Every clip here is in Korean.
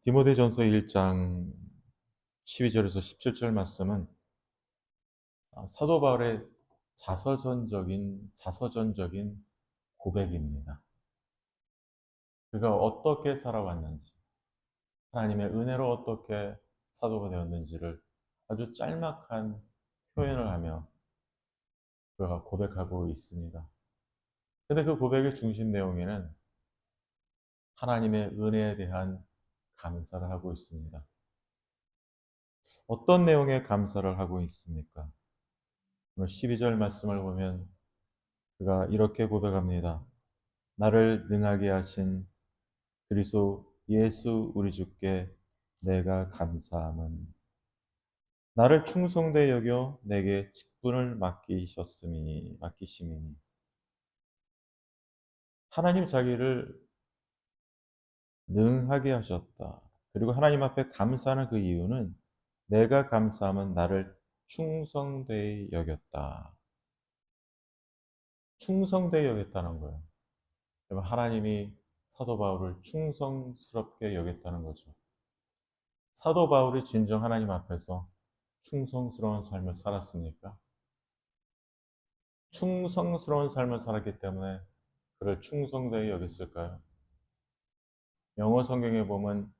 디모데전서 1장 12절에서 17절 말씀은 사도 바울의 자서전적인 고백입니다. 그가 어떻게 살아왔는지, 하나님의 은혜로 어떻게 사도가 되었는지를 아주 짤막한 표현을 하며 그가 고백하고 있습니다. 근데 그 고백의 중심 내용에는 하나님의 은혜에 대한 감사를 하고 있습니다. 어떤 내용의 감사를 하고 있습니까? 오늘 12절 말씀을 보면 그가 이렇게 고백합니다. 나를 능하게 하신 그리스도 예수 우리 주께 내가 감사함은 나를 충성되이 여겨 내게 직분을 맡기심이니. 하나님 자기를 능하게 하셨다. 그리고 하나님 앞에 감사하는 그 이유는 내가 감사함은 나를 충성되이 여겼다. 충성되이 여겼다는 거예요. 하나님이 사도 바울을 충성스럽게 여겼다는 거죠. 사도 바울이 진정 하나님 앞에서 충성스러운 삶을 살았습니까? 충성스러운 삶을 살았기 때문에 그를 충성되이 여겼을까요? 영어 성경에 보면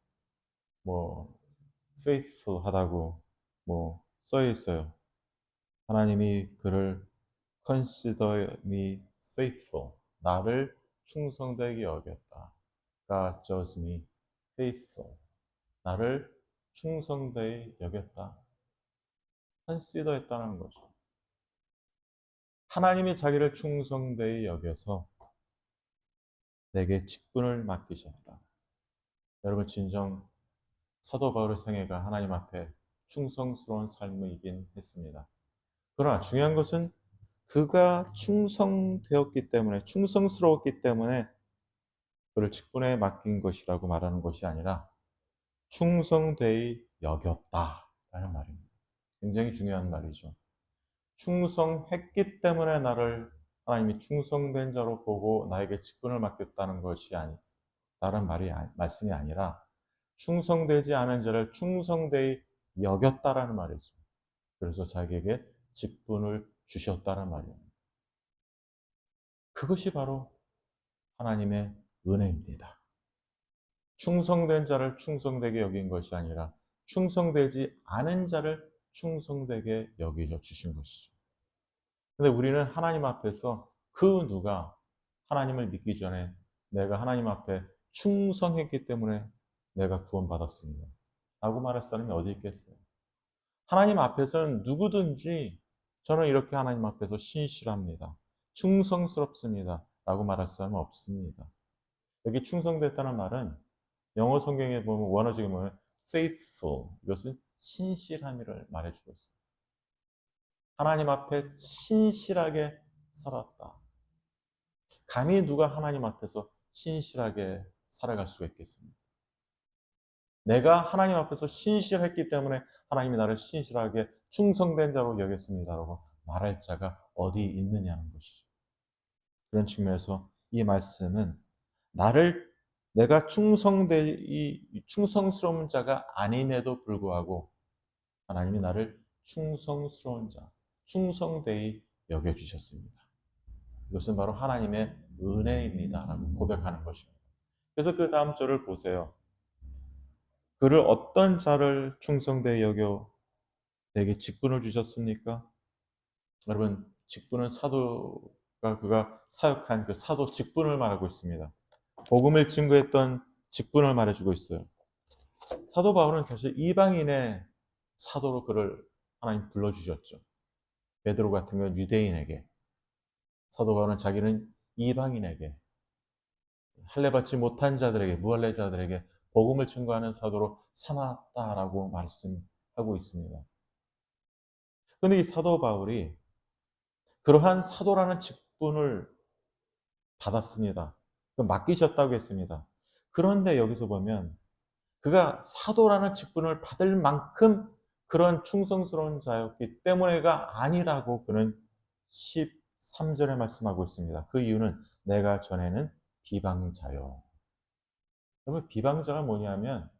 faithful 하다고 써 있어요. 하나님이 그를 consider me faithful, 나를 충성되게 여겼다. God judged me faithful, 나를 충성되이 여겼다. consider 했다는 거죠. 하나님이 자기를 충성되이 여겨서 내게 직분을 맡기셨다. 여러분, 진정 사도 바울의 생애가 하나님 앞에 충성스러운 삶이긴 했습니다. 그러나 중요한 것은 그가 충성스러웠기 때문에 그를 직분에 맡긴 것이라고 말하는 것이 아니라 충성되이 여겼다라는 말입니다. 굉장히 중요한 말이죠. 충성했기 때문에 나를 하나님이 충성된 자로 보고 나에게 직분을 맡겼다는 것이 다른 말씀이 아니라 충성되지 않은 자를 충성되이 여겼다라는 말이죠. 그래서 자기에게 직분을 주셨다는 말이에요. 그것이 바로 하나님의 은혜입니다. 충성된 자를 충성되게 여긴 것이 아니라 충성되지 않은 자를 충성되게 여겨 주신 것이죠. 근데 우리는 하나님 앞에서 그 누가 하나님을 믿기 전에 내가 하나님 앞에 충성했기 때문에 내가 구원받았습니다 라고 말할 사람이 어디 있겠어요? 하나님 앞에서는 누구든지 저는 이렇게 하나님 앞에서 신실합니다, 충성스럽습니다 라고 말할 사람은 없습니다. 여기 충성됐다는 말은 영어 성경에 보면 원어적에 보면 faithful, 이것은 신실함을 말해주고 있습니다. 하나님 앞에 신실하게 살았다. 감히 누가 하나님 앞에서 신실하게 살아갈 수가 있겠습니까? 내가 하나님 앞에서 신실했기 때문에 하나님이 나를 신실하게 충성된 자로 여겼습니다라고 말할 자가 어디 있느냐는 것이죠. 그런 측면에서 이 말씀은 내가 충성스러운 자가 아님에도 불구하고 하나님이 나를 충성스러운 자, 충성되이 여겨주셨습니다. 이것은 바로 하나님의 은혜입니다라고 고백하는 것입니다. 그래서 그 다음 절을 보세요. 그를 어떤 자를 충성되이 여겨 내게 직분을 주셨습니까? 여러분, 직분은 그가 사역한 그 사도 직분을 말하고 있습니다. 복음을 증거했던 직분을 말해주고 있어요. 사도 바울은 사실 이방인의 사도로 그를 하나님 불러주셨죠. 베드로 같은 건 유대인에게, 사도 바울은 자기는 이방인에게, 할례받지 못한 자들에게, 무할례자들에게 복음을 증거하는 사도로 삼았다라고 말씀하고 있습니다. 그런데 이 사도 바울이 그러한 사도라는 직분을 받았습니다. 맡기셨다고 했습니다. 그런데 여기서 보면 그가 사도라는 직분을 받을 만큼 그런 충성스러운 자였기 때문에가 아니라고 그는 13절에 말씀하고 있습니다. 그 이유는 내가 전에는 비방자요. 그러면 비방자가 뭐냐면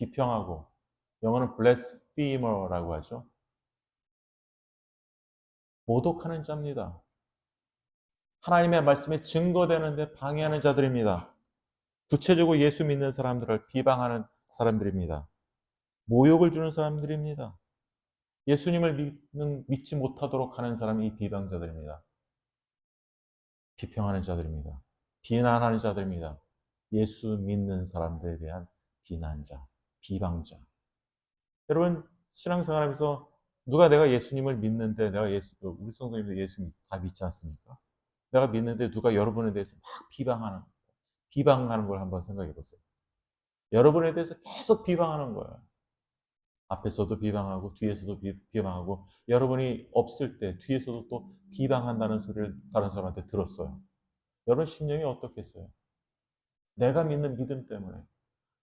비평하고, 영어는 blasphemer라고 하죠. 모독하는 자입니다. 하나님의 말씀이 증거되는데 방해하는 자들입니다. 구체적으로 예수 믿는 사람들을 비방하는 사람들입니다. 모욕을 주는 사람들입니다. 예수님을 믿지 못하도록 하는 사람이 이 비방자들입니다. 비평하는 자들입니다. 비난하는 자들입니다. 예수 믿는 사람들에 대한 비난자, 비방자. 여러분, 신앙생활하면서 누가 내가 예수님을 믿는데, 내가 우리 성도님들 예수 다 믿지 않습니까? 내가 믿는데 누가 여러분에 대해서 막 비방하는 걸 한번 생각해 보세요. 여러분에 대해서 계속 비방하는 거예요. 앞에서도 비방하고 뒤에서도 비방하고, 여러분이 없을 때 뒤에서도 또 비방한다는 소리를 다른 사람한테 들었어요. 여러분 심령이 어떻겠어요? 내가 믿는 믿음 때문에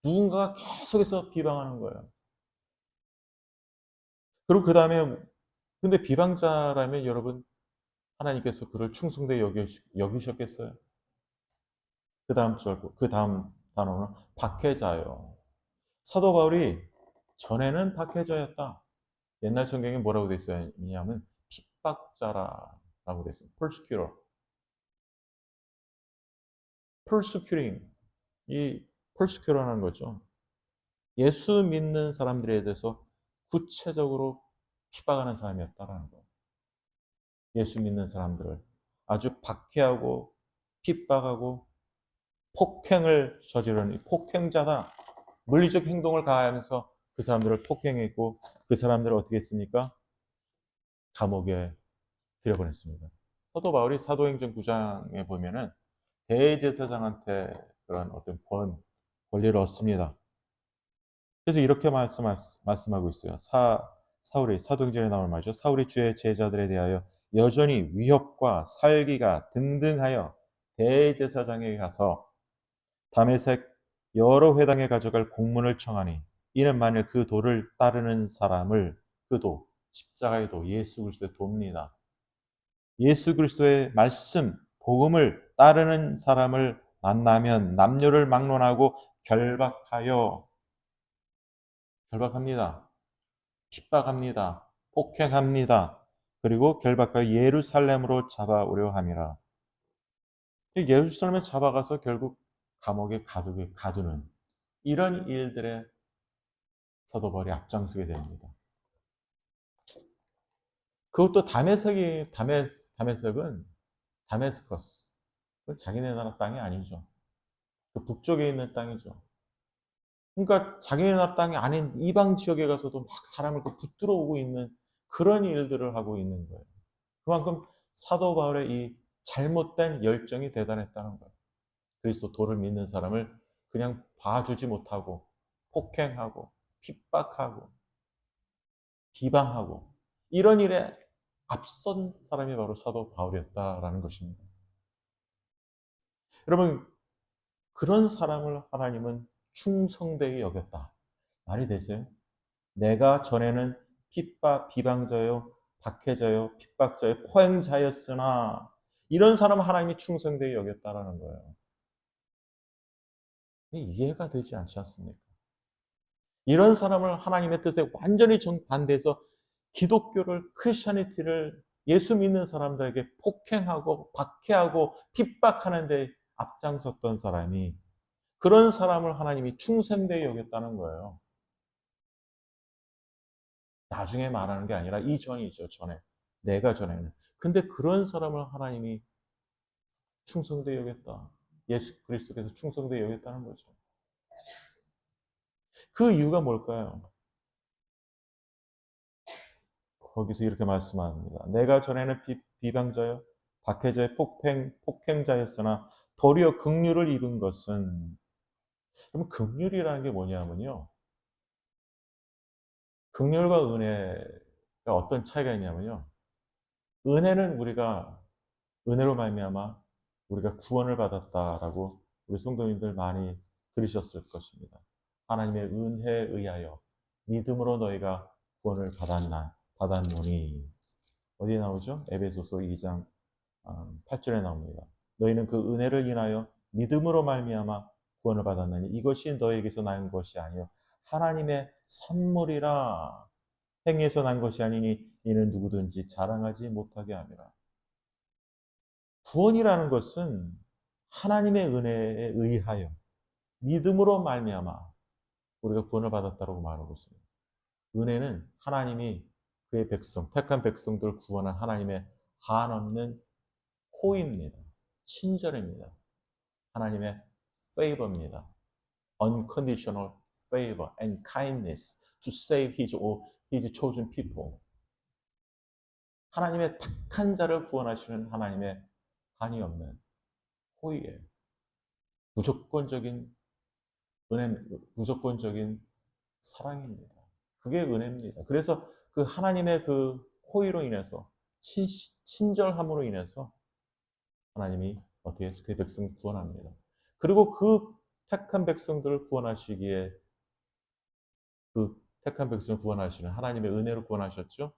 누군가가 계속해서 비방하는 거예요. 그리고 그 다음에, 근데 비방자라면 여러분, 하나님께서 그를 충성되게 여기셨겠어요? 그 다음 단어는 박해자요. 사도 바울이 전에는 박해자였다. 옛날 성경에 뭐라고 되어 있냐면 핍박자라고 되어 있어요. persecutor, persecuting. 이 persecutor라는 거죠. 예수 믿는 사람들에 대해서 구체적으로 핍박하는 사람이었다라는 거예요. 예수 믿는 사람들을 아주 박해하고 핍박하고 폭행을 저지르는 폭행자다. 물리적 행동을 가하면서 그 사람들을 폭행했고, 그 사람들을 어떻게 했습니까? 감옥에 들여보냈습니다. 사도 바울이 사도행전 9장에 보면은 대제사장한테 그런 어떤 권리를 얻습니다. 그래서 이렇게 말씀하고 있어요. 사울이 사도행전에 나오는 말이죠. 사울이 주의 제자들에 대하여 여전히 위협과 살기가 등등하여 대제사장에게 가서 다메섹 여러 회당에 가져갈 공문을 청하니, 이는 만일 그 도를 따르는 사람을, 그 도, 십자가의 도, 예수 그리스도의 도입니다. 예수 그리스도의 말씀, 복음을 따르는 사람을 만나면 남녀를 막론하고 결박합니다. 핍박합니다. 폭행합니다. 그리고 결박하여 예루살렘으로 잡아오려 함이라. 예루살렘에 잡아가서 결국 감옥에 가두는 이런 일들에 사도 바울이 앞장서게 됩니다. 그것도 다메섹은 다메스커스. 자기네 나라 땅이 아니죠. 그 북쪽에 있는 땅이죠. 그러니까 자기네 나라 땅이 아닌 이방 지역에 가서도 막 사람을 붙들어 오고 있는 그런 일들을 하고 있는 거예요. 그만큼 사도 바울의 이 잘못된 열정이 대단했다는 거예요. 그리스도 도를 믿는 사람을 그냥 봐주지 못하고 폭행하고 핍박하고 비방하고 이런 일에 앞선 사람이 바로 사도 바울이었다라는 것입니다. 여러분, 그런 사람을 하나님은 충성되게 여겼다. 말이 되세요? 내가 전에는 비방자요, 박해자요, 핍박자요, 포행자였으나 이런 사람을 하나님이 충성되게 여겼다라는 거예요. 이해가 되지 않지 않습니까? 이런 사람을 하나님의 뜻에 완전히 정반대해서 기독교를, 크리스천리티를, 예수 믿는 사람들에게 폭행하고 박해하고 핍박하는 데 앞장섰던 사람이, 그런 사람을 하나님이 충성되게 여겼다는 거예요. 나중에 말하는 게 아니라 이전이죠. 내가 전에는. 근데 그런 사람을 하나님이 충성되게 여겼다. 예수 그리스도께서 충성되게 여겼다는 거죠. 그 이유가 뭘까요? 거기서 이렇게 말씀합니다. 내가 전에는 비방자요, 박해자의 폭행자였으나 도리어 긍휼을 입은 것은, 그럼 긍휼이라는 게 뭐냐면요. 긍휼과 은혜가 어떤 차이가 있냐면요. 은혜는 은혜로 말미암아 우리가 구원을 받았다라고 우리 성도님들 많이 들으셨을 것입니다. 하나님의 은혜에 의하여 믿음으로 너희가 구원을 받았노니. 어디에 나오죠? 에베소서 2장 8절에 나옵니다. 너희는 그 은혜를 인하여 믿음으로 말미암아 구원을 받았느니 이것이 너희에게서 난 것이 아니요 하나님의 선물이라. 행위에서 난 것이 아니니 이는 누구든지 자랑하지 못하게 함이라. 구원이라는 것은 하나님의 은혜에 의하여 믿음으로 말미암아 우리가 구원을 받았다고 말하고 있습니다. 은혜는 하나님이 그의 백성, 택한 백성들을 구원한 하나님의 한없는 호의입니다. 친절입니다. 하나님의 favor입니다. Unconditional favor and kindness to save his chosen people. 하나님의 택한 자를 구원하시는 하나님의 한이 없는 호의예요. 무조건적인 은혜, 무조건적인 사랑입니다. 그게 은혜입니다. 그래서 그 하나님의 그 호의로 인해서 친절함으로 인해서 하나님이 어떻게 해서 그의 백성을 구원합니다. 그리고 그 택한 백성들을 구원하시기에 그 택한 백성을 구원하시는 하나님의 은혜로 구원하셨죠.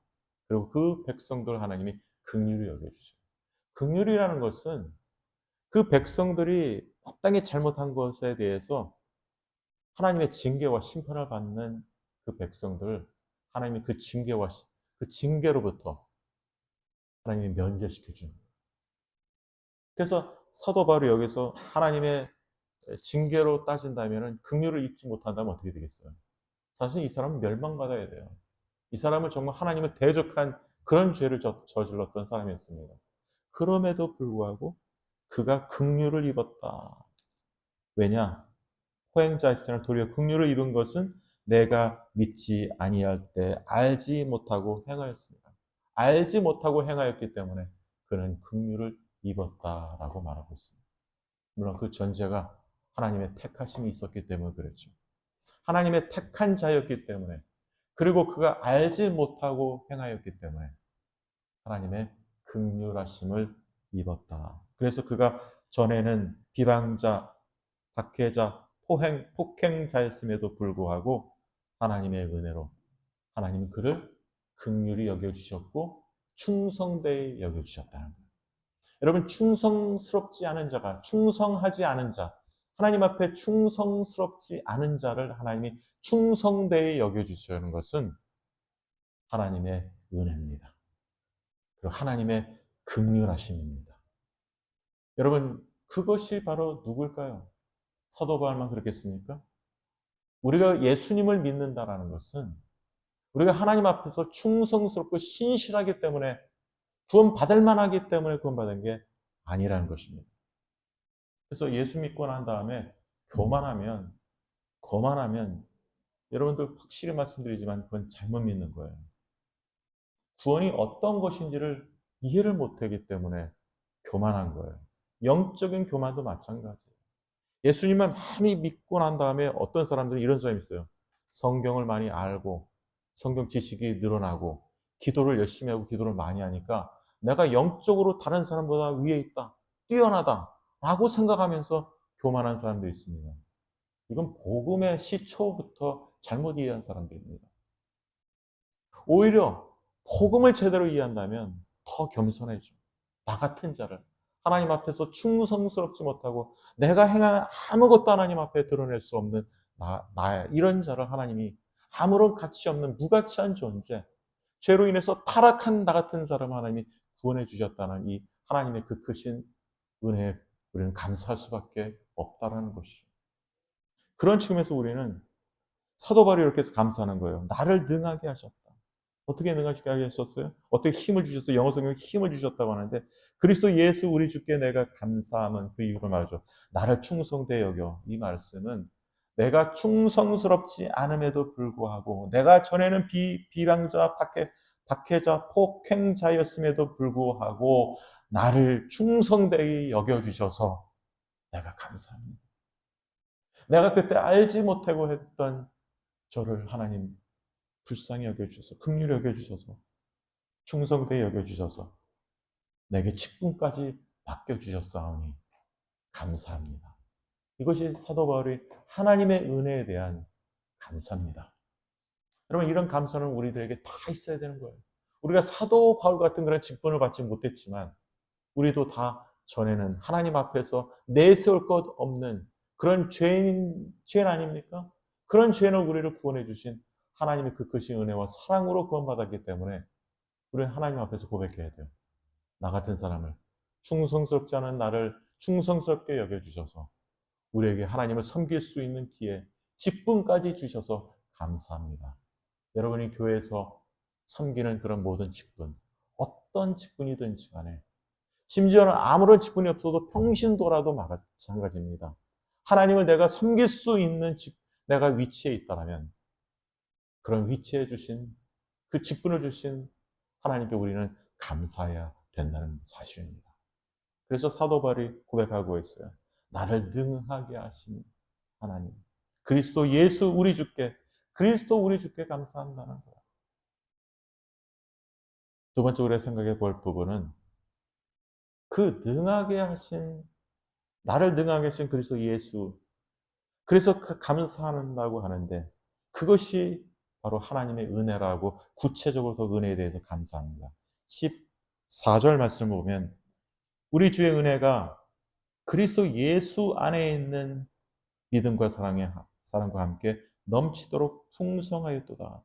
그리고 그 백성들을 하나님이 긍휼히 여겨주셔요. 긍휼이라는 것은 그 백성들이 마땅히 잘못한 것에 대해서 하나님의 징계와 심판을 받는 그 백성들을 하나님이 그 징계로부터 하나님이 면제시켜 주는 거예요. 그래서 사도 바울이 여기서 하나님의 징계로 따진다면 긍휼을 입지 못한다면 어떻게 되겠어요? 사실 이 사람은 멸망받아야 돼요. 이 사람은 정말 하나님을 대적한 그런 죄를 저질렀던 사람이었습니다. 그럼에도 불구하고 그가 긍휼을 입었다. 왜냐? 호행자일세는 도리어 긍휼을 입은 것은 내가 믿지 아니할 때 알지 못하고 행하였습니다. 알지 못하고 행하였기 때문에 그는 긍휼을 입었다라고 말하고 있습니다. 물론 그 전제가 하나님의 택하심이 있었기 때문에 그랬죠. 하나님의 택한 자였기 때문에, 그리고 그가 알지 못하고 행하였기 때문에 하나님의 긍휼하심을 입었다. 그래서 그가 전에는 비방자, 박해자, 폭행자였음에도 불구하고 하나님의 은혜로 하나님은 그를 긍휼히 여겨주셨고 충성되이 여겨주셨다는 거예요. 여러분, 충성스럽지 않은 자가, 충성하지 않은 자, 하나님 앞에 충성스럽지 않은 자를 하나님이 충성되이 여겨주시는 것은 하나님의 은혜입니다. 그리고 하나님의 긍휼하심입니다. 여러분, 그것이 바로 누굴까요? 사도 바울만 그렇겠습니까? 우리가 예수님을 믿는다라는 것은 우리가 하나님 앞에서 충성스럽고 신실하기 때문에 구원받을 만하기 때문에 구원받은 게 아니라는 것입니다. 그래서 예수 믿고 난 다음에 거만하면 여러분들 확실히 말씀드리지만 그건 잘못 믿는 거예요. 구원이 어떤 것인지를 이해를 못하기 때문에 교만한 거예요. 영적인 교만도 마찬가지예요. 예수님만 많이 믿고 난 다음에 어떤 사람들은 이런 사람이 있어요. 성경을 많이 알고 성경 지식이 늘어나고 기도를 열심히 하고 기도를 많이 하니까 내가 영적으로 다른 사람보다 위에 있다, 뛰어나다 라고 생각하면서 교만한 사람들이 있습니다. 이건 복음의 시초부터 잘못 이해한 사람들입니다. 오히려 복음을 제대로 이해한다면 더 겸손해져. 나 같은 자를 하나님 앞에서 충성스럽지 못하고 내가 행한 아무것도 하나님 앞에 드러낼 수 없는 나야. 이런 자를 하나님이 아무런 가치 없는 무가치한 존재, 죄로 인해서 타락한 나 같은 사람 하나님이 구원해 주셨다는 이 하나님의 그 크신 은혜에 우리는 감사할 수밖에 없다라는 것이죠. 그런 측면에서 우리는 사도 바울이 이렇게 해서 감사하는 거예요. 나를 능하게 하셨다. 어떻게 능하게 하셨어요? 어떻게 힘을 주셨어요? 영어 성경에 힘을 주셨다고 하는데 그리스도 예수 우리 주께 내가 감사함은 그 이유를 말하죠. 나를 충성되이 여겨. 이 말씀은 내가 충성스럽지 않음에도 불구하고 내가 전에는 비방자, 박해자, 폭행자였음에도 불구하고 나를 충성되이 여겨주셔서 내가 감사합니다. 내가 그때 알지 못하고 했던 저를 하나님 불쌍히 여겨주셔서, 긍휼히 여겨주셔서, 충성되이 여겨주셔서 내게 직분까지 맡겨주셨사오니 감사합니다. 이것이 사도 바울의 하나님의 은혜에 대한 감사입니다. 여러분, 이런 감사는 우리들에게 다 있어야 되는 거예요. 우리가 사도 바울 같은 그런 직분을 받지 못했지만 우리도 다 전에는 하나님 앞에서 내세울 것 없는 그런 죄인 아닙니까? 그런 죄인을 우리를 구원해 주신 하나님의 그 크신 은혜와 사랑으로 구원받았기 때문에 우리는 하나님 앞에서 고백해야 돼요. 나 같은 사람을, 충성스럽지 않은 나를 충성스럽게 여겨주셔서 우리에게 하나님을 섬길 수 있는 기회, 직분까지 주셔서 감사합니다. 여러분이 교회에서 섬기는 그런 모든 직분, 어떤 직분이든지 간에, 심지어는 아무런 직분이 없어도 평신도라도 마찬가지입니다. 하나님을 내가 섬길 수 있는 내가 위치에 있다면 그런 위치에 주신, 그 직분을 주신 하나님께 우리는 감사해야 된다는 사실입니다. 그래서 사도 바울이 고백하고 있어요. 나를 능하게 하신 하나님, 그리스도 예수 우리 주께, 그리스도 우리 주께 감사한다는 거예요. 두 번째 우리가 생각해 볼 부분은 그 능하게 하신, 나를 능하게 하신 그리스도 예수, 그래서 감사한다고 하는데 그것이 바로 하나님의 은혜라고 구체적으로 더 은혜에 대해서 감사합니다. 14절 말씀을 보면 우리 주의 은혜가 그리스도 예수 안에 있는 믿음과 사랑과 함께 넘치도록 풍성하였도다.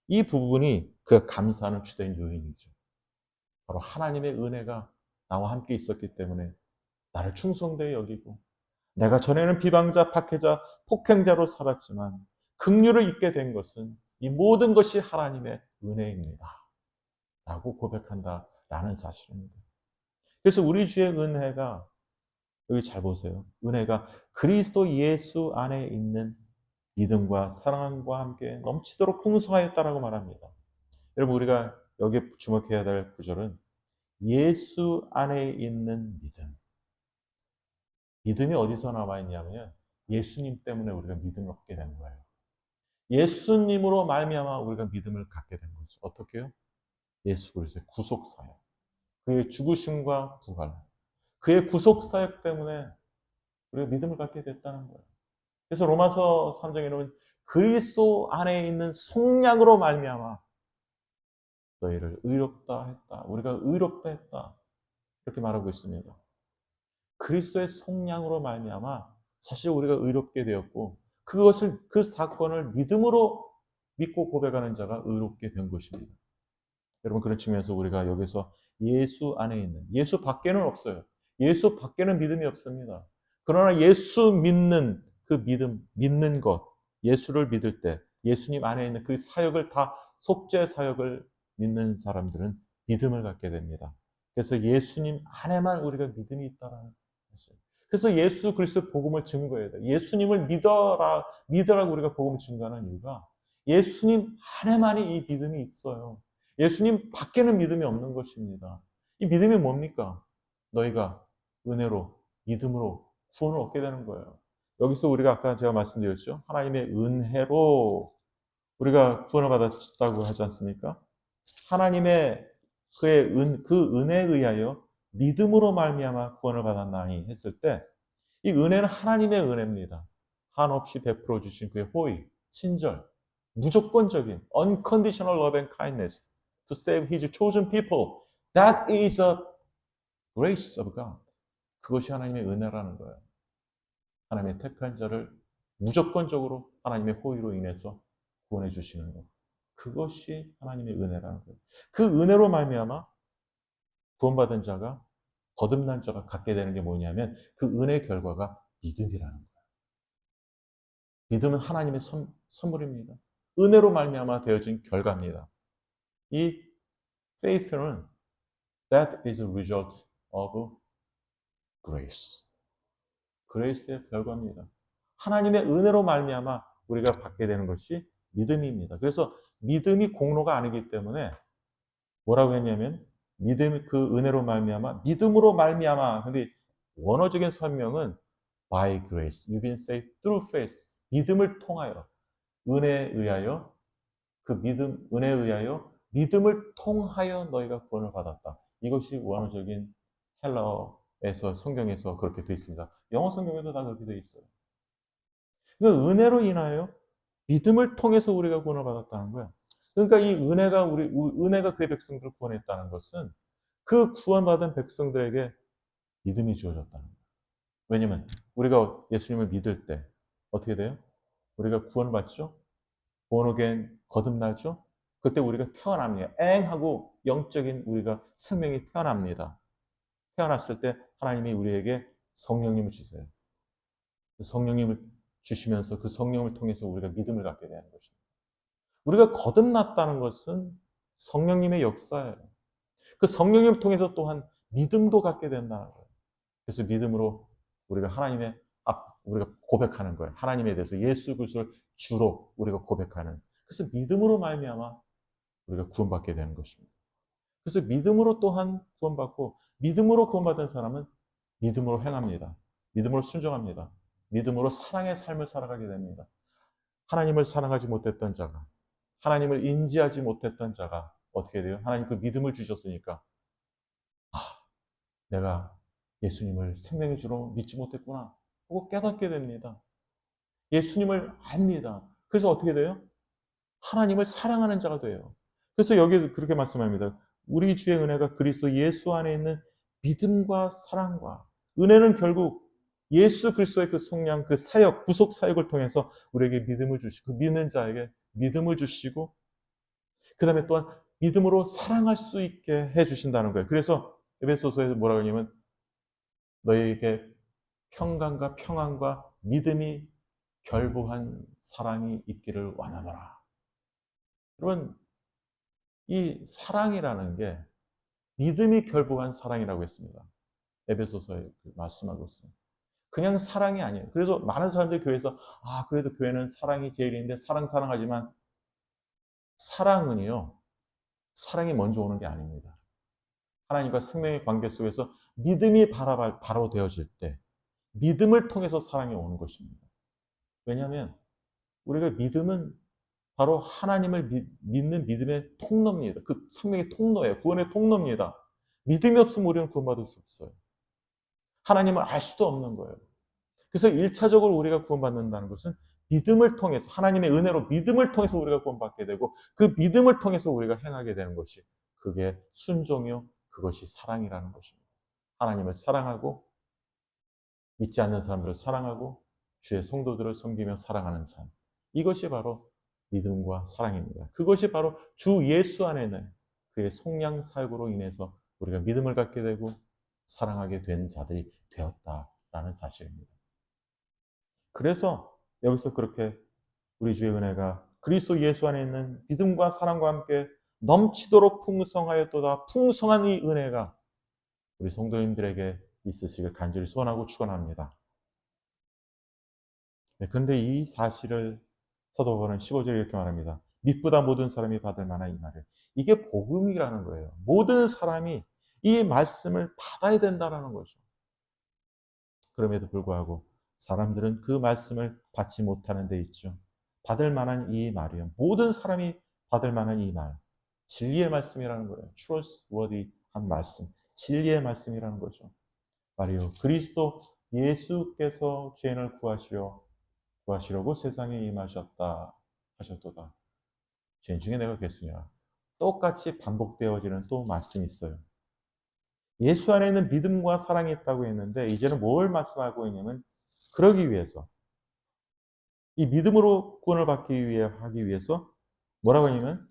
이 부분이 그 감사하는 주된 요인이죠. 바로 하나님의 은혜가 나와 함께 있었기 때문에 나를 충성되게 여기고 내가 전에는 비방자, 박해자, 폭행자로 살았지만 긍휼을 잊게 된 것은 이 모든 것이 하나님의 은혜입니다. 라고 고백한다라는 사실입니다. 그래서 우리 주의 은혜가, 여기 잘 보세요. 은혜가 그리스도 예수 안에 있는 믿음과 사랑과 함께 넘치도록 풍성하였다라고 말합니다. 여러분, 우리가 여기 주목해야 될 구절은 예수 안에 있는 믿음. 믿음이 어디서 나와 있냐면 예수님 때문에 우리가 믿음을 얻게 된 거예요. 예수님으로 말미암아 우리가 믿음을 갖게 된 거죠. 어떻게요? 예수 그리스도의 구속 사역, 그의 죽으심과 부활, 그의 구속 사역 때문에 우리가 믿음을 갖게 됐다는 거예요. 그래서 로마서 3장에는 그리스도 안에 있는 속량으로 말미암아 너희를 의롭다 했다. 우리가 의롭다 했다. 이렇게 말하고 있습니다. 그리스도의 속량으로 말미암아 사실 우리가 의롭게 되었고 그것을, 그 사건을 믿음으로 믿고 고백하는 자가 의롭게 된 것입니다. 여러분, 그런 측면에서 우리가 여기서 예수 안에 있는, 예수 밖에는 없어요. 예수 밖에는 믿음이 없습니다. 그러나 예수 믿는 그 믿는 것, 예수를 믿을 때 예수님 안에 있는 그 사역을 다, 속죄 사역을 믿는 사람들은 믿음을 갖게 됩니다. 그래서 예수님 안에만 우리가 믿음이 있다라는 사실. 그래서 예수 그리스도 복음을 증거해야 돼. 예수님을 믿어라고 우리가 복음을 증거하는 이유가 예수님 안에만이 이 믿음이 있어요. 예수님 밖에는 믿음이 없는 것입니다. 이 믿음이 뭡니까? 너희가 은혜로, 믿음으로 구원을 얻게 되는 거예요. 여기서 우리가 아까 제가 말씀드렸죠. 하나님의 은혜로 우리가 구원을 받았다고 하지 않습니까? 하나님의 그 은혜에 의하여 믿음으로 말미암아 구원을 받았나니 했을 때 이 은혜는 하나님의 은혜입니다. 한없이 베풀어 주신 그의 호의, 친절, 무조건적인 unconditional love and kindness to save his chosen people. That is a grace of God. 그것이 하나님의 은혜라는 거예요. 하나님의 택한 자를 무조건적으로 하나님의 호의로 인해서 구원해 주시는 것. 그것이 하나님의 은혜라는 거예요. 그 은혜로 말미암아 구원받은 자가, 거듭난 자가 갖게 되는 게 뭐냐면 그 은혜의 결과가 믿음이라는 거예요. 믿음은 하나님의 선물입니다. 은혜로 말미암아 되어진 결과입니다. 이 faith는 that is a result of grace. 그레이스의 결과입니다. 하나님의 은혜로 말미암아 우리가 받게 되는 것이 믿음입니다. 그래서 믿음이 공로가 아니기 때문에 뭐라고 했냐면 믿음, 그 은혜로 말미암아, 믿음으로 말미암아. 근데 원어적인 설명은 by grace, you've been saved through faith. 믿음을 통하여, 은혜에 의하여, 그 믿음, 은혜에 의하여 믿음을 통하여 너희가 구원을 받았다. 이것이 원어적인 헬라어에서, 성경에서 그렇게 되어 있습니다. 영어 성경에도 다 그렇게 되어 있어요. 그러니까 은혜로 인하여 믿음을 통해서 우리가 구원을 받았다는 거예요. 그러니까 이 은혜가 그의 백성들을 구원했다는 것은 그 구원받은 백성들에게 믿음이 주어졌다는 거예요. 왜냐면 우리가 예수님을 믿을 때 어떻게 돼요? 우리가 구원받죠? born 거듭나죠? 그때 우리가 태어납니다. 엥 하고 영적인 우리가 생명이 태어납니다. 태어났을 때 하나님이 우리에게 성령님을 주세요. 성령님을 주시면서 그 성령을 통해서 우리가 믿음을 갖게 되는 것입니다. 우리가 거듭났다는 것은 성령님의 역사예요. 그 성령님을 통해서 또한 믿음도 갖게 된다는 거예요. 그래서 믿음으로 우리가 우리가 고백하는 거예요. 하나님에 대해서 예수 그리스도를 주로 우리가 고백하는. 그래서 믿음으로 말미암아 우리가 구원받게 되는 것입니다. 그래서 믿음으로 또한 구원받고, 믿음으로 구원받은 사람은 믿음으로 행합니다. 믿음으로 순종합니다. 믿음으로 사랑의 삶을 살아가게 됩니다. 하나님을 사랑하지 못했던 자가, 하나님을 인지하지 못했던 자가 어떻게 돼요? 하나님 그 믿음을 주셨으니까, 내가 예수님을 생명의 주로 믿지 못했구나 하고 깨닫게 됩니다. 예수님을 압니다. 그래서 어떻게 돼요? 하나님을 사랑하는 자가 돼요. 그래서 여기에서 그렇게 말씀합니다. 우리 주의 은혜가 그리스도 예수 안에 있는 믿음과 사랑과, 은혜는 결국 예수 그리스도의 그 속량, 그 사역, 구속 사역을 통해서 우리에게 믿음을 주시고, 믿는 자에게 믿음을 주시고, 그 다음에 또한 믿음으로 사랑할 수 있게 해주신다는 거예요. 그래서 에베소서에서 뭐라고 하냐면, 너희에게 평강과 평안과 믿음이 결부한 사랑이 있기를 원하노라. 여러분, 이 사랑이라는 게 믿음이 결부한 사랑이라고 했습니다. 에베소서에 말씀하고 있어요. 그냥 사랑이 아니에요. 그래서 많은 사람들이 교회에서 그래도 교회는 사랑이 제일인데 사랑하지만, 사랑은요, 사랑이 먼저 오는 게 아닙니다. 하나님과 생명의 관계 속에서 믿음이 바로 되어질 때 믿음을 통해서 사랑이 오는 것입니다. 왜냐하면 우리가 믿음은 바로 하나님을 믿는 믿음의 통로입니다. 그 생명의 통로예요. 구원의 통로입니다. 믿음이 없으면 우리는 구원받을 수 없어요. 하나님을 알 수도 없는 거예요. 그래서 1차적으로 우리가 구원받는다는 것은 믿음을 통해서, 하나님의 은혜로 믿음을 통해서 우리가 구원받게 되고, 그 믿음을 통해서 우리가 행하게 되는 것이, 그게 순종이요, 그것이 사랑이라는 것입니다. 하나님을 사랑하고 믿지 않는 사람들을 사랑하고 주의 성도들을 섬기며 사랑하는 삶, 이것이 바로 믿음과 사랑입니다. 그것이 바로 주 예수 안에는 그의 속량 사역으로 인해서 우리가 믿음을 갖게 되고 사랑하게 된 자들이 되었다라는 사실입니다. 그래서 여기서 그렇게 우리 주의 은혜가 그리스도 예수 안에 있는 믿음과 사랑과 함께 넘치도록 풍성하였도다. 풍성한 이 은혜가 우리 성도님들에게 있으시길 간절히 소원하고 축원합니다. 그런데 이 사실을 사도 바울은 15절에 이렇게 말합니다. 믿보다 모든 사람이 받을 만한 이 말을. 이게 복음이라는 거예요. 모든 사람이 이 말씀을 받아야 된다는 거죠. 그럼에도 불구하고 사람들은 그 말씀을 받지 못하는 데 있죠. 받을 만한 이 말이요. 모든 사람이 받을 만한 이 말. 진리의 말씀이라는 거예요. trustworthy한 말씀. 진리의 말씀이라는 거죠. 말이요. 그리스도 예수께서 죄인을 구하시려고 세상에 임하셨다 하셨도다. 죄인 중에 내가 괴수냐. 똑같이 반복되어지는 또 말씀이 있어요. 예수 안에 있는 믿음과 사랑이 있다고 했는데, 이제는 뭘 말씀하고 있냐면, 그러기 위해서, 이 믿음으로 구원을 하기 위해서 뭐라고 하냐면,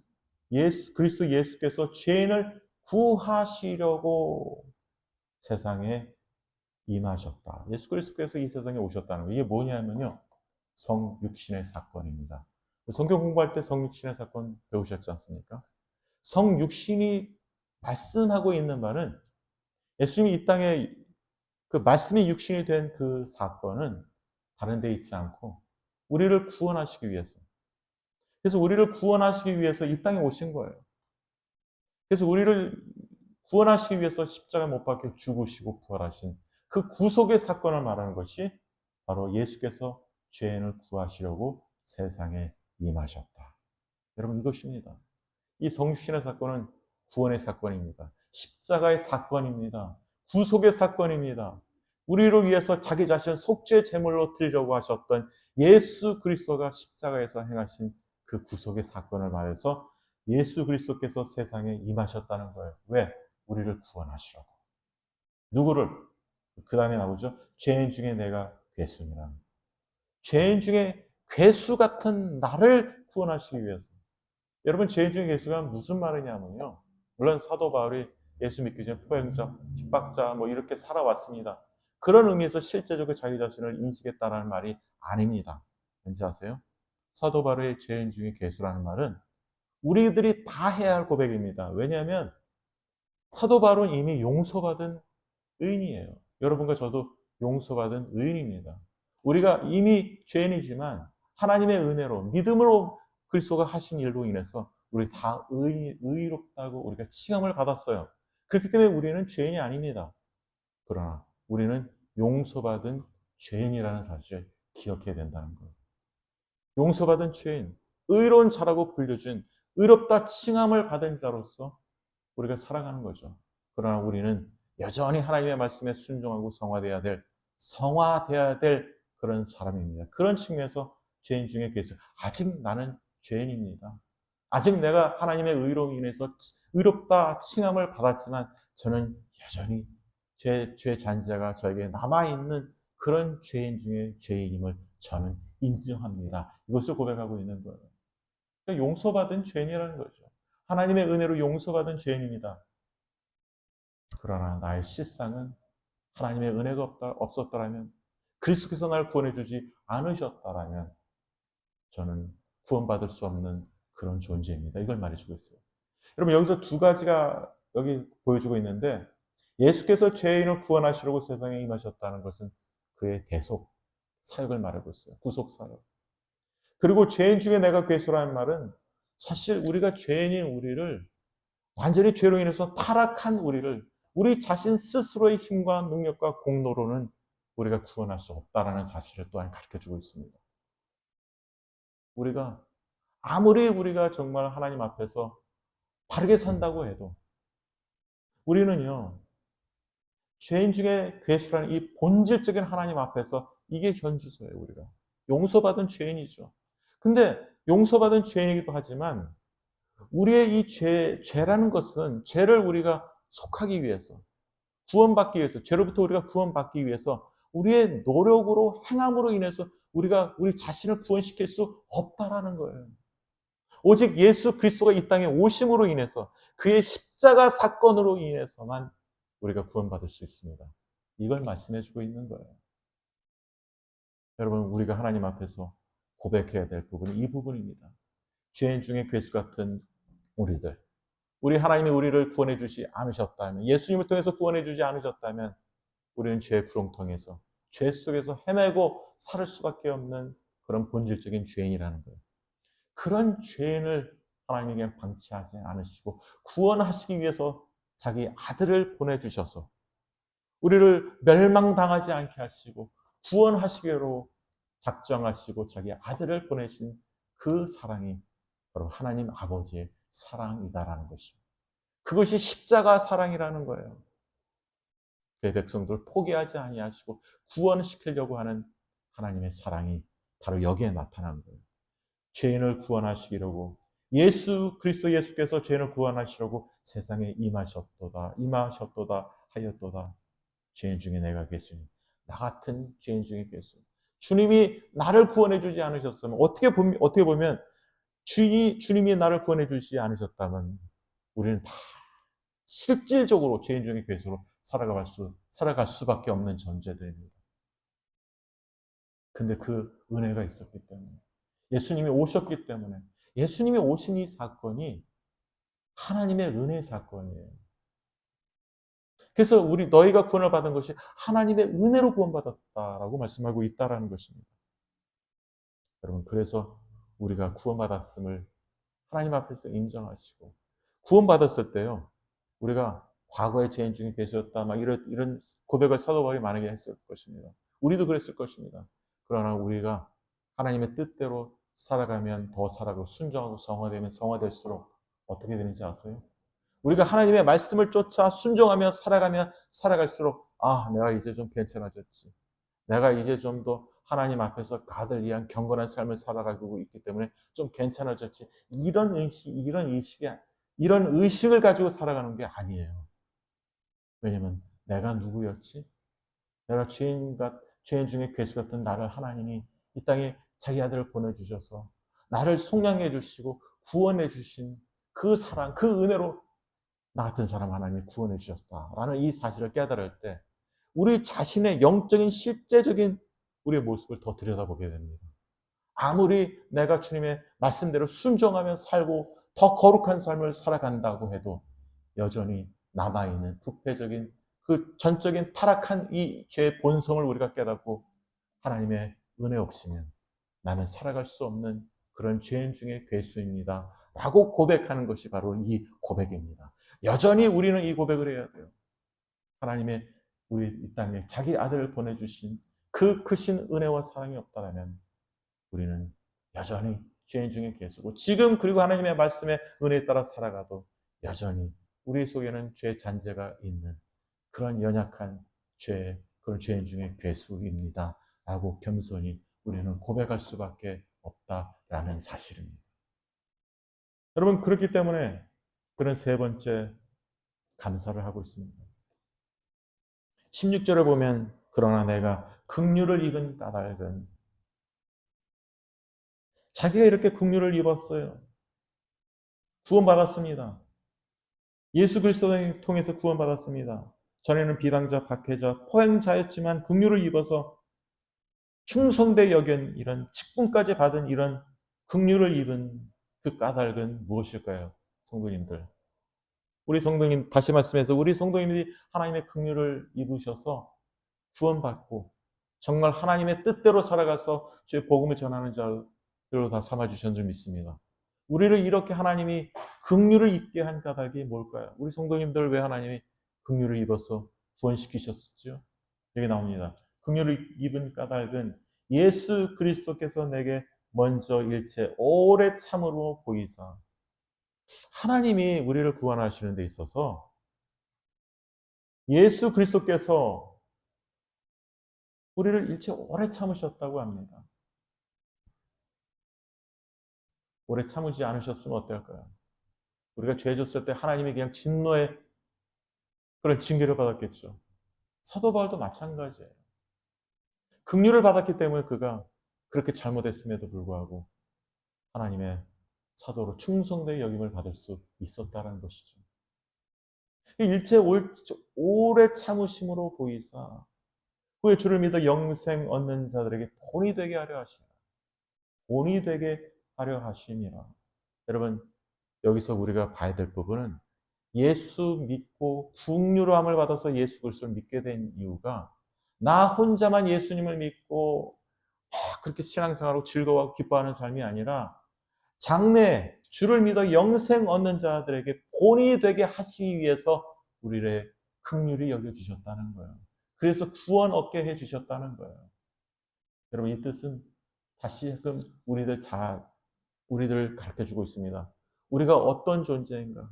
그리스도 예수께서 죄인을 구하시려고 세상에 임하셨다. 예수 그리스도께서 이 세상에 오셨다는 거예요. 이게 뭐냐면요, 성육신의 사건입니다. 성경 공부할 때 성육신의 사건 배우셨지 않습니까? 성육신이 말씀하고 있는 말은, 예수님이 이 땅에 그 말씀이 육신이 된 그 사건은 다른 데 있지 않고 우리를 구원하시기 위해서, 그래서 우리를 구원하시기 위해서 이 땅에 오신 거예요. 그래서 우리를 구원하시기 위해서 십자가 못 박혀 죽으시고 부활하신 그 구속의 사건을 말하는 것이 바로 예수께서 죄인을 구하시려고 세상에 임하셨다. 여러분, 이것입니다. 이 성육신의 사건은 구원의 사건입니다. 십자가의 사건입니다. 구속의 사건입니다. 우리를 위해서 자기 자신 속죄 제물로 드리려고 하셨던 예수 그리스도가 십자가에서 행하신 그 구속의 사건을 말해서 예수 그리스도께서 세상에 임하셨다는 거예요. 왜? 우리를 구원하시라고. 누구를? 그 다음에 나오죠. 죄인 중에 내가 괴수니라. 죄인 중에 괴수 같은 나를 구원하시기 위해서. 여러분, 죄인 중에 괴수가 무슨 말이냐면요. 물론 사도 바울이 예수 믿기 전에 포행자, 핍박자 뭐 이렇게 살아왔습니다. 그런 의미에서 실제적으로 자기 자신을 인식했다는 말이 아닙니다. 왠지 아세요? 사도 바울의 죄인 중에 괴수라는 말은 우리들이 다 해야 할 고백입니다. 왜냐하면 사도 바울은 이미 용서받은 의인이에요. 여러분과 저도 용서받은 의인입니다. 우리가 이미 죄인이지만 하나님의 은혜로 믿음으로 그리스도가 하신 일로 인해서 우리 다 의롭다고 우리가 칭함을 받았어요. 그렇기 때문에 우리는 죄인이 아닙니다. 그러나 우리는 용서받은 죄인이라는 사실을 기억해야 된다는 거예요. 용서받은 죄인, 의로운 자라고 불려준 의롭다 칭함을 받은 자로서 우리가 살아가는 거죠. 그러나 우리는 여전히 하나님의 말씀에 순종하고 성화돼야 될 그런 사람입니다. 그런 측면에서 죄인 중에 계세요. 아직 나는 죄인입니다. 아직 내가 하나님의 의로 인해서 의롭다 칭함을 받았지만 저는 여전히 죄 잔재가 저에게 남아있는 그런 죄인 중에 죄인임을 저는 인정합니다. 이것을 고백하고 있는 거예요. 그러니까 용서받은 죄인이라는 거죠. 하나님의 은혜로 용서받은 죄인입니다. 그러나 나의 실상은 하나님의 은혜가 없었더라면, 그리스도께서 나를 구원해 주지 않으셨다라면 저는 구원받을 수 없는 그런 존재입니다. 이걸 말해주고 있어요. 여러분, 여기서 두 가지가 여기 보여주고 있는데, 예수께서 죄인을 구원하시려고 세상에 임하셨다는 것은 그의 대속 사역을 말하고 있어요. 구속 사역. 그리고 죄인 중에 내가 괴수라는 말은 사실 우리가 죄인인 우리를, 완전히 죄로 인해서 타락한 우리를 우리 자신 스스로의 힘과 능력과 공로로는 우리가 구원할 수 없다라는 사실을 또한 가르쳐주고 있습니다. 아무리 우리가 정말 하나님 앞에서 바르게 산다고 해도 우리는요, 죄인 중에 괴수라는 이 본질적인 하나님 앞에서 이게 현주소예요. 우리가 용서받은 죄인이죠. 근데 용서받은 죄인이기도 하지만 우리의 이 죄라는 것은, 죄를 우리가 속하기 위해서, 구원받기 위해서, 죄로부터 우리가 구원받기 위해서 우리의 노력으로, 행함으로 인해서 우리가 우리 자신을 구원시킬 수 없다라는 거예요. 오직 예수 그리스도가 이 땅에 오심으로 인해서, 그의 십자가 사건으로 인해서만 우리가 구원받을 수 있습니다. 이걸 말씀해주고 있는 거예요. 여러분, 우리가 하나님 앞에서 고백해야 될 부분이 이 부분입니다. 죄인 중에 괴수 같은 우리 하나님이 우리를 구원해 주지 않으셨다면, 예수님을 통해서 구원해 주지 않으셨다면 우리는 죄의 구렁텅이에서, 죄 속에서 헤매고 살 수밖에 없는 그런 본질적인 죄인이라는 거예요. 그런 죄인을 하나님이 그냥 방치하지 않으시고 구원하시기 위해서 자기 아들을 보내주셔서 우리를 멸망당하지 않게 하시고 구원하시기로 작정하시고 자기 아들을 보내신 그 사랑이 바로 하나님 아버지의 사랑이다라는 것입니다. 그것이 십자가 사랑이라는 거예요. 그의 백성들을 포기하지 아니하시고 구원시키려고 하는 하나님의 사랑이 바로 여기에 나타나는 거예요. 죄인을 구원하시려고, 그리스도 예수께서 죄인을 구원하시려고 세상에 임하셨도다 하였도다. 죄인 중에 내가 괴수니, 나 같은 죄인 중에 괴수. 주님이 나를 구원해 주지 않으셨으면, 어떻게 보면 주님이 나를 구원해 주지 않으셨다면 우리는 다 실질적으로 죄인 중에 괴수로 살아갈 수밖에 없는 존재들입니다. 근데 그 은혜가 있었기 때문에, 예수님이 오셨기 때문에, 예수님이 오신 이 사건이 하나님의 은혜 사건이에요. 그래서 너희가 구원을 받은 것이 하나님의 은혜로 구원받았다라고 말씀하고 있다라는 것입니다. 여러분, 그래서 우리가 구원받았음을 하나님 앞에서 인정하시고, 구원받았을 때요, 우리가 과거의 죄인 중에 계셨다, 막 이런 고백을 사도 바울이 만약에 했을 것입니다. 우리도 그랬을 것입니다. 그러나 우리가 하나님의 뜻대로 살아가면 더 살아가고, 순종하고 성화되면 성화될수록 어떻게 되는지 아세요? 우리가 하나님의 말씀을 쫓아 순종하며 살아갈수록, 내가 이제 좀 괜찮아졌지. 내가 이제 좀 더 하나님 앞에서 가들 위한 경건한 삶을 살아가고 있기 때문에 좀 괜찮아졌지. 이런 의식을 가지고 살아가는 게 아니에요. 왜냐면 내가 누구였지? 내가 죄인 중에 괴수 같은 나를 하나님이 이 땅에 자기 아들을 보내주셔서 나를 속량해 주시고 구원해 주신 그 사랑, 그 은혜로 나 같은 사람 하나님이 구원해 주셨다라는 이 사실을 깨달을 때 우리 자신의 영적인 실제적인 우리의 모습을 더 들여다보게 됩니다. 아무리 내가 주님의 말씀대로 순종하며 살고 더 거룩한 삶을 살아간다고 해도 여전히 남아있는 부패적인 그 전적인 타락한 이 죄의 본성을 우리가 깨닫고 하나님의 은혜 없이면 나는 살아갈 수 없는 그런 죄인 중에 괴수입니다 라고 고백하는 것이 바로 이 고백입니다. 여전히 우리는 이 고백을 해야 돼요. 하나님의 우리 이 땅에 자기 아들을 보내주신 그 크신 은혜와 사랑이 없다면 우리는 여전히 죄인 중에 계시고 지금 그리고 하나님의 말씀에 은혜에 따라 살아가도 여전히 우리 속에는 죄 잔재가 있는 그런 연약한 그런 죄인 중에 괴수입니다 라고 겸손히 우리는 고백할 수밖에 없다라는 사실입니다. 여러분, 그렇기 때문에 그런 세 번째 감사를 하고 있습니다. 16절에 보면 그러나 내가 긍휼을 입은 까닭은 자기가 이렇게 긍휼을 입었어요. 구원받았습니다. 예수 그리스도를 통해서 구원받았습니다. 전에는 비방자, 박해자, 포행자였지만 긍휼을 입어서 충성되 여긴 이런 직분까지 받은 이런 긍휼을 입은 그 까닭은 무엇일까요? 성도님들. 우리 성도님, 다시 말씀해서 우리 성도님들이 하나님의 긍휼을 입으셔서 구원받고 정말 하나님의 뜻대로 살아가서 주의 복음을 전하는 자들로 다 삼아주신 줄 믿습니다. 우리를 이렇게 하나님이 긍휼을 입게 한 까닭이 뭘까요? 우리 성도님들 왜 하나님이 긍휼을 입어서 구원시키셨죠? 여기 나옵니다. 긍휼을 입은 까닭은 예수 그리스도께서 내게 먼저 일체 오래 참으로 보이사. 하나님이 우리를 구원하시는 데 있어서 예수 그리스도께서 우리를 일체 오래 참으셨다고 합니다. 오래 참으지 않으셨으면 어떨까요? 우리가 죄 졌을 때 하나님이 그냥 진노의 그런 징계를 받았겠죠. 사도 바울도 마찬가지예요. 긍휼을 받았기 때문에 그가 그렇게 잘못했음에도 불구하고 하나님의 사도로 충성되게 여김을 받을 수 있었다는 것이죠. 일체 오래 참으심으로 보이사 그의 주를 믿어 영생 얻는 자들에게 본이 되게 하려 하시라. 본이 되게 하려 하심이라. 여러분, 여기서 우리가 봐야 될 부분은 예수 믿고 긍휼함을 받아서 예수 그리스도를 믿게 된 이유가 나 혼자만 예수님을 믿고 그렇게 신앙생활하고 즐거워하고 기뻐하는 삶이 아니라 장래 주를 믿어 영생 얻는 자들에게 본이 되게 하시기 위해서 우리를 긍휼히 여겨주셨다는 거예요. 그래서 구원 얻게 해주셨다는 거예요. 여러분, 이 뜻은 다시금 우리들 가르쳐주고 있습니다. 우리가 어떤 존재인가?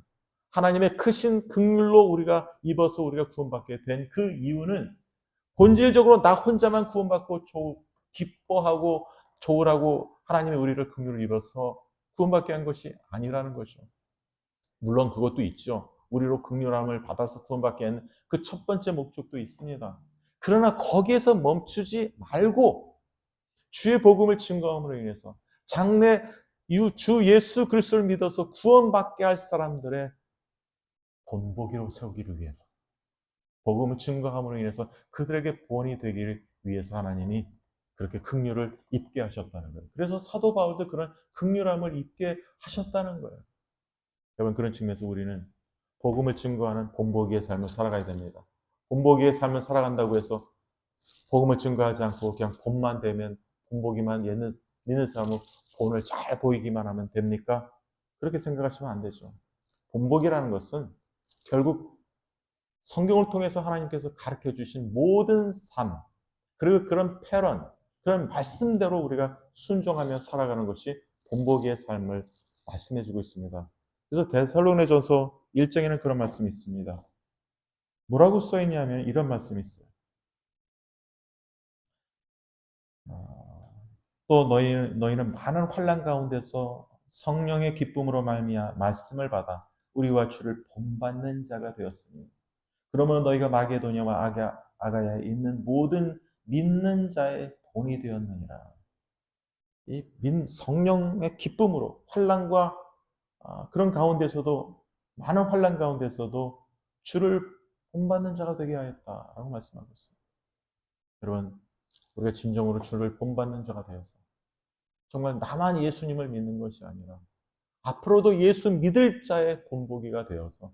하나님의 크신 긍휼로 우리가 입어서 우리가 구원받게 된 그 이유는 본질적으로 나 혼자만 구원받고 기뻐하고 좋으라고 하나님이 우리를 긍휼을 입어서 구원받게 한 것이 아니라는 거죠. 물론 그것도 있죠. 우리로 긍휼함을 받아서 구원받게 하는 그 첫 번째 목적도 있습니다. 그러나 거기에서 멈추지 말고 주의 복음을 증거함으로 인해서 장래 주 예수 그리스도를 믿어서 구원받게 할 사람들의 본보기로 세우기를 위해서 복음을 증거함으로 인해서 그들에게 본이 되기를 위해서 하나님이 그렇게 긍휼을 입게 하셨다는 거예요. 그래서 사도 바울도 그런 긍휼함을 입게 하셨다는 거예요. 여러분, 그런 측면에서 우리는 복음을 증거하는 본보기의 삶을 살아가야 됩니다. 본보기의 삶을 살아간다고 해서 복음을 증거하지 않고 그냥 본만 되면 본보기만 믿는 사람은 본을 잘 보이기만 하면 됩니까? 그렇게 생각하시면 안 되죠. 본보기라는 것은 결국 성경을 통해서 하나님께서 가르쳐 주신 모든 삶, 그리고 그런 패런, 그런 말씀대로 우리가 순종하며 살아가는 것이 본보기의 삶을 말씀해 주고 있습니다. 그래서 데살로니가전서 1장에는 그런 말씀이 있습니다. 뭐라고 써 있냐면 이런 말씀이 있어요. 또 너희는 많은 환난 가운데서 성령의 기쁨으로 말미암아 말씀을 받아 우리와 주를 본받는 자가 되었으니 그러므로 너희가 마게도냐와 아가야에 있는 모든 믿는 자의 본이 되었느니라. 이 성령의 기쁨으로 환난과 그런 가운데서도 많은 환난 가운데서도 주를 본받는 자가 되게 하였다라고 말씀하고 있습니다. 여러분, 우리가 진정으로 주를 본받는 자가 되어서 정말 나만 예수님을 믿는 것이 아니라 앞으로도 예수 믿을 자의 본보기가 되어서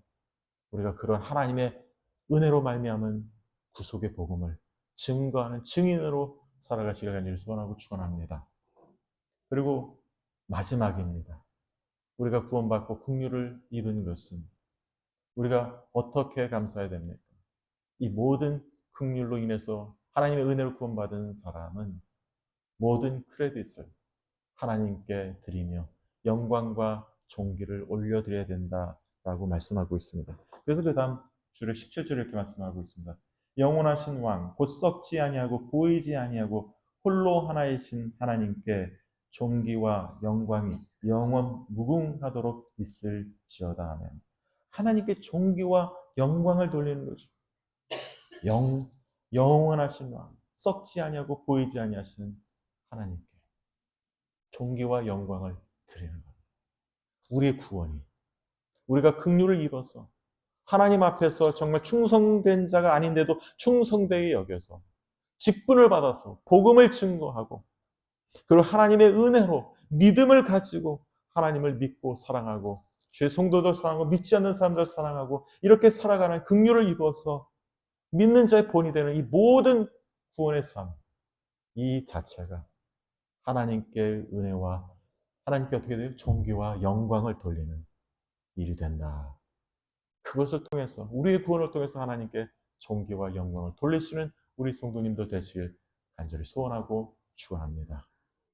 우리가 그런 하나님의 은혜로 말미암은 구속의 복음을 증거하는 증인으로 살아가시길 간절히 소원하고 축원합니다. 그리고 마지막입니다. 우리가 구원받고 긍휼을 입은 것은 우리가 어떻게 감사해야 됩니까? 이 모든 긍휼로 인해서 하나님의 은혜를 구원받은 사람은 모든 크레딧을 하나님께 드리며 영광과 존귀를 올려드려야 된다라고 말씀하고 있습니다. 그래서 그 다음 주를 17절에 이렇게 말씀하고 있습니다. 영원하신 왕, 곧 썩지 아니하고 보이지 아니하고 홀로 하나이신 하나님께 존귀와 영광이 영원 무궁하도록 있을지어다 하면 하나님께 존귀와 영광을 돌리는 거죠. 영원하신 왕, 썩지 아니하고 보이지 아니하시는 하나님께 존귀와 영광을 드리는 겁니다. 우리의 구원이 우리가 긍휼을 입어서 하나님 앞에서 정말 충성된 자가 아닌데도 충성되게 여겨서 직분을 받아서 복음을 증거하고 그리고 하나님의 은혜로 믿음을 가지고 하나님을 믿고 사랑하고 주의 성도들 사랑하고 믿지 않는 사람들 사랑하고 이렇게 살아가는 긍휼을 입어서 믿는 자의 본이 되는 이 모든 구원의 삶, 이 자체가 하나님께 은혜와 하나님께 어떻게 돼요? 존귀와 영광을 돌리는 일이 된다. 그것을 통해서 우리의 구원을 통해서 하나님께 존귀와 영광을 돌리시는 우리 성도님들 되시길 간절히 소원하고 축원합니다.